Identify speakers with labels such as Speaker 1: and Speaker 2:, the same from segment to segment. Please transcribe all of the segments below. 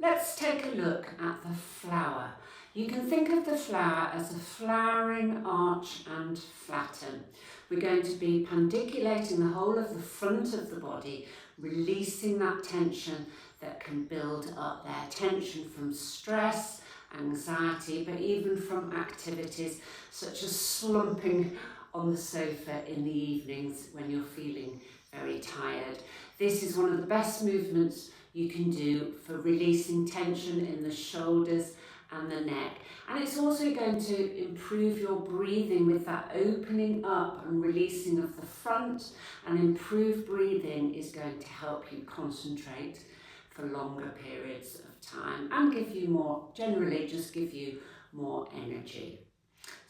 Speaker 1: Let's take a look at the flower. You can think of the flower as a flowering arch and flatten. We're going to be pandiculating the whole of the front of the body, releasing that tension that can build up there. Tension from stress, anxiety, but even from activities such as slumping on the sofa in the evenings when you're feeling very tired. This is one of the best movements you can do for releasing tension in the shoulders and the neck. And it's also going to improve your breathing with that opening up and releasing of the front, and improved breathing is going to help you concentrate for longer periods of time and give you more, generally just give you more energy.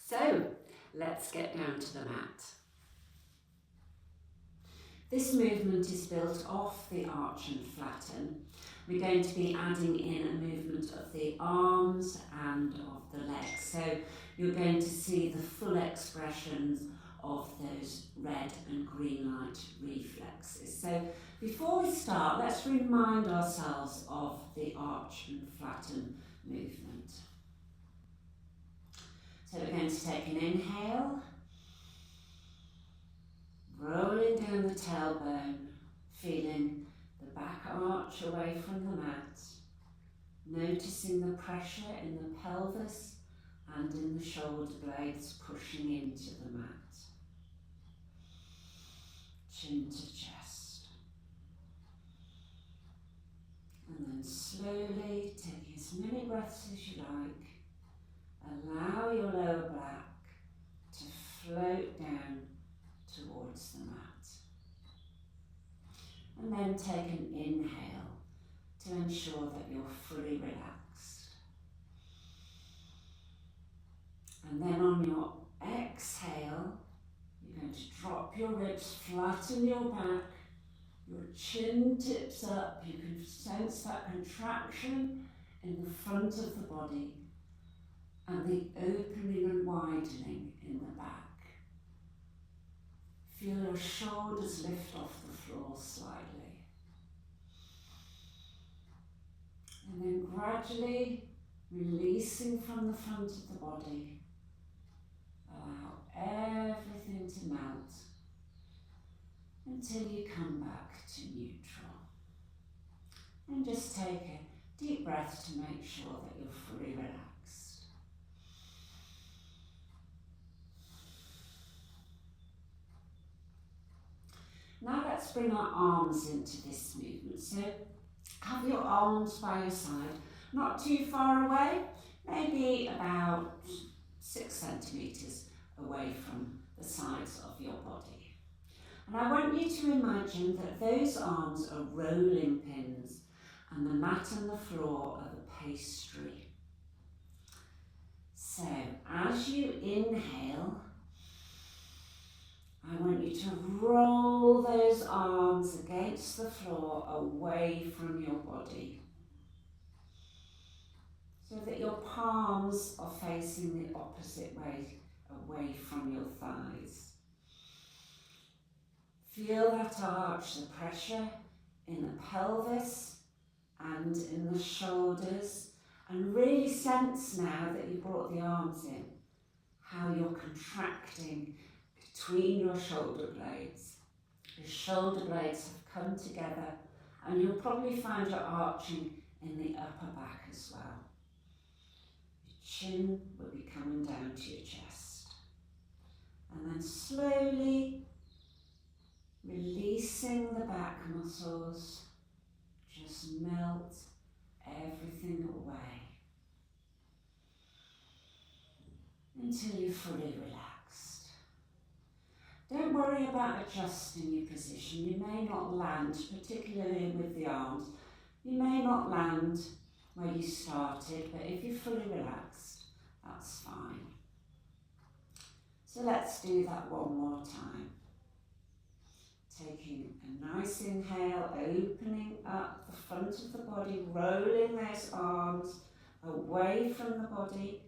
Speaker 1: So let's get down to the mat. This movement is built off the arch and flatten. We're going to be adding in a movement of the arms and of the legs. So you're going to see the full expressions of those red and green light reflexes. So before we start, let's remind ourselves of the arch and flatten movement. So we're going to take an inhale, rolling down the tailbone, feeling the back arch away from the mat, noticing the pressure in the pelvis and in the shoulder blades pushing into the mat. Chin to chest. And then slowly, taking as many breaths as you like, allow your lower back to float down towards the mat. And then take an inhale to ensure that you're fully relaxed. And then on your exhale, you're going to drop your ribs, flatten your back, your chin tips up. You can sense that contraction in the front of the body and the opening and widening in the back. Feel your shoulders lift off the floor slightly. And then gradually releasing from the front of the body. Allow everything to melt until you come back to neutral. And just take a deep breath to make sure that you're fully relaxed. Now let's bring our arms into this movement. So have your arms by your side, not too far away, maybe about 6 centimetres away from the sides of your body. And I want you to imagine that those arms are rolling pins and the mat and the floor are the pastry. So as you inhale, I want you to roll those arms against the floor away from your body so that your palms are facing the opposite way, away from your thighs. Feel that arch, the pressure in the pelvis and in the shoulders, and really sense now that you brought the arms in, how you're contracting between your shoulder blades. Your shoulder blades have come together and you'll probably find you're arching in the upper back as well. Your chin will be coming down to your chest. And then slowly releasing the back muscles, just melt everything away until you're fully relaxed. Don't worry about adjusting your position. You may not land, particularly with the arms. You may not land where you started, but if you're fully relaxed, that's fine. So let's do that one more time. Taking a nice inhale, opening up the front of the body, rolling those arms away from the body.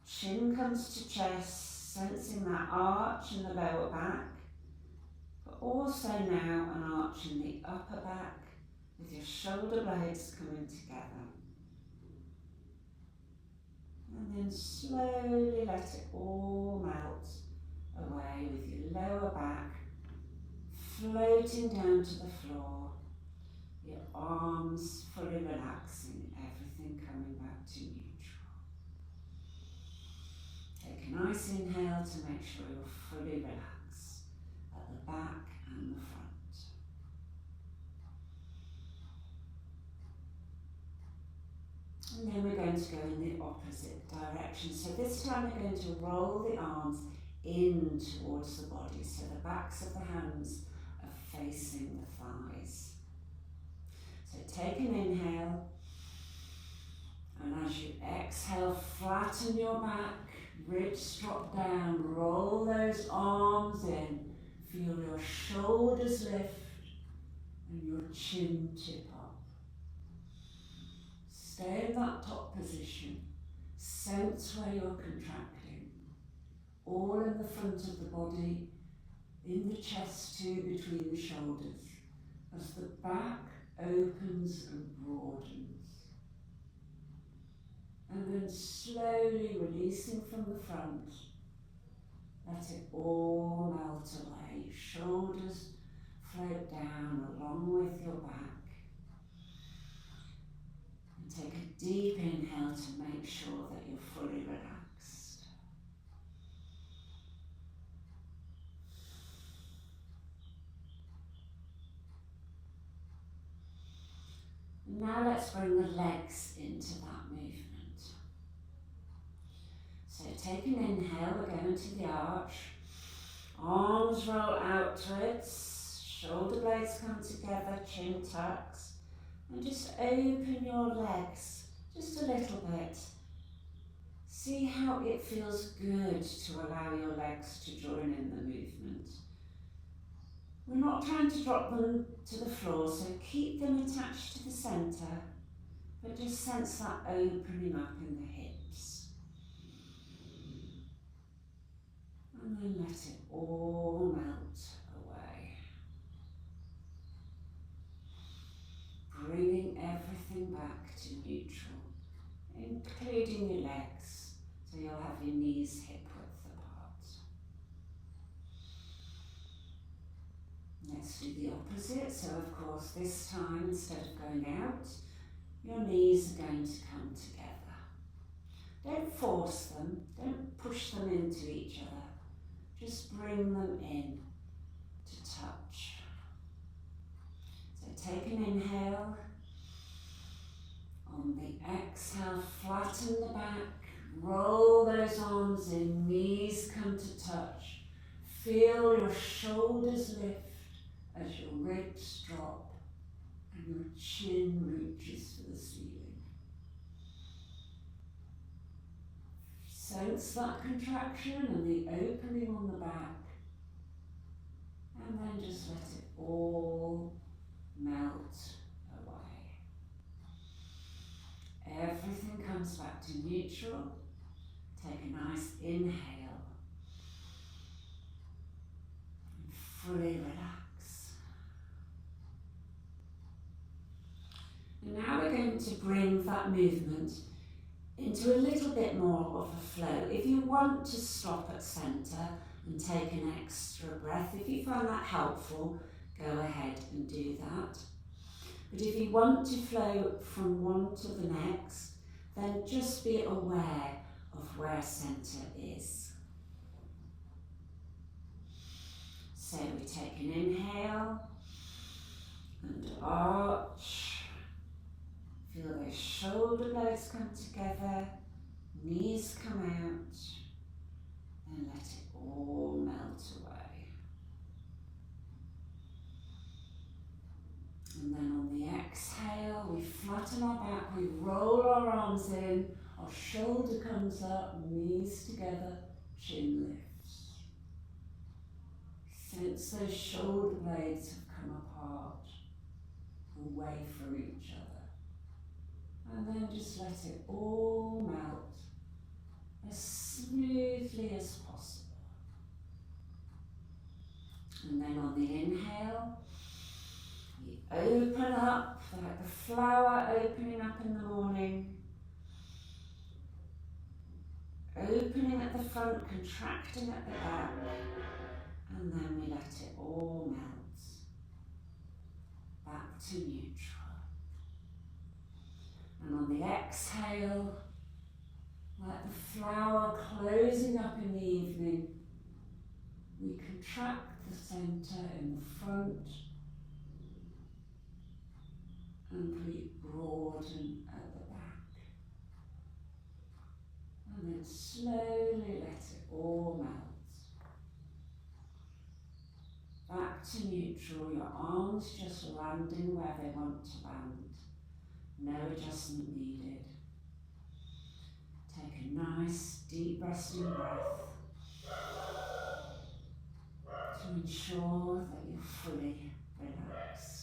Speaker 1: Chin comes to chest, sensing that arch in the lower back, but also now an arch in the upper back with your shoulder blades coming together. then slowly let it all melt away with your lower back floating down to the floor, your arms fully relaxing, everything coming back to neutral. Take a nice inhale to make sure you're fully relaxed at the back and the front. And then we're going to go in the opposite direction. So this time we're going to roll the arms in towards the body, so the backs of the hands are facing the thighs. So take an inhale, and as you exhale, flatten your back, ribs drop down, roll those arms in, feel your shoulders lift and your chin tip up. Stay in that top position, sense where you're contracting, all in the front of the body, in the chest too, between the shoulders, as the back opens and broadens. And then slowly releasing from the front, let it all melt away. Your shoulders float down along with your back. And take a deep inhale to make sure that you're fully relaxed. Now let's bring the legs into that movement. So take an inhale, we're going to the arch. Arms roll outwards, shoulder blades come together, chin tucks. And just open your legs just a little bit. See how it feels good to allow your legs to join in the movement. We're not trying to drop them to the floor, so keep them attached to the centre, but just sense that opening up in the hips. And then let it all melt away. Bringing everything back to neutral, including your legs, so you'll have your knees hip width apart. Let's do the opposite. So of course this time, instead of going out, your knees are going to come together. Don't force them, don't push them into each other. Just bring them in to touch. So take an inhale. On the exhale, flatten the back, roll those arms in, knees come to touch. Feel your shoulders lift as your ribs drop and your chin reaches for the ceiling. Sense that contraction and the opening on the back, and then just let it all melt away. Everything comes back to neutral. Take a nice inhale and fully relax. And now we're going to bring that movement into a little bit more of a flow. If you want to stop at centre and take an extra breath, if you find that helpful, go ahead and do that. But if you want to flow from one to the next, then just be aware of where centre is. So we take an inhale and arch. Feel those shoulder blades come together, knees come out, and let it all melt away. And then on the exhale, we flatten our back, we roll our arms in, our shoulder comes up, knees together, chin lifts. Sense those shoulder blades have come apart, away from each other. And then just let it all melt as smoothly as possible. And then on the inhale, you open up like the flower opening up in the morning. opening at the front, contracting at the back, and then we let it all melt back to neutral. And on the exhale, like the flower closing up in the evening, we contract the centre in the front and we broaden at the back. And then slowly let it all melt. Back to neutral, your arms just landing where they want to land. No adjustment needed. Take a nice deep resting breath to ensure that you're fully relaxed.